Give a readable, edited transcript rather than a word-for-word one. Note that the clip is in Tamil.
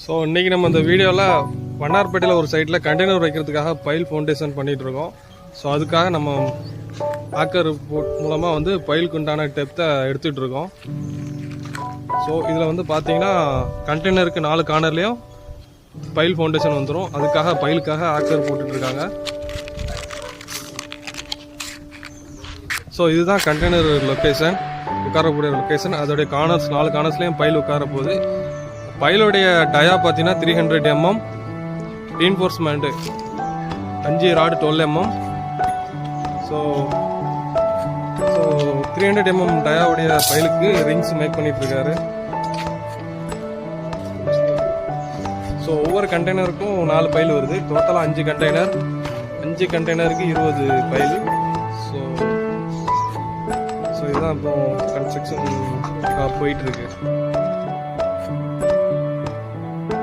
ஸோ இன்றைக்கி நம்ம இந்த வீடியோவில் வண்ணார்பேட்டையில் ஒரு சைட்டில் கண்டெய்னர் வைக்கிறதுக்காக பைல் ஃபவுண்டேஷன் பண்ணிகிட்ருக்கோம். ஸோ அதுக்காக நம்ம ஆக்கர் மூலமாக வந்து பைலுக்கு உண்டான டெப்த்தை எடுத்துகிட்டு இருக்கோம். ஸோ இதில் வந்து பார்த்தீங்கன்னா கண்டெய்னருக்கு 4 கார்னர்லேயும் பைல் ஃபவுண்டேஷன் வந்துடும். அதுக்காக பைலுக்காக ஆக்கர் போட்டுட்ருக்காங்க. ஸோ இதுதான் கண்டெய்னர் லொக்கேஷன், உட்காரக்கூடிய லொக்கேஷன். அதோடைய கார்னர்ஸ் 4 கார்னர்ஸ்லேயும் பைல் உட்கார போகுது. பைலோடைய டயா பார்த்தீங்கன்னா 300 mm, ரீன்ஃபோர்ஸ்மெண்ட்டு 5 rod 12 mm. So 300 mm டயாவுடைய பைலுக்கு ரிங்ஸ் மேக் பண்ணிட்டுருக்காரு. ஸோ ஒவ்வொரு கண்டெய்னருக்கும் 4 பைல் வருது. டோட்டலாக 5 கண்டெய்னர், 5 கண்டெய்னருக்கு 20 பைல். ஸோ இதுதான் இப்போ கன்ஸ்ட்ரக்ஷன் போயிட்டுருக்கு.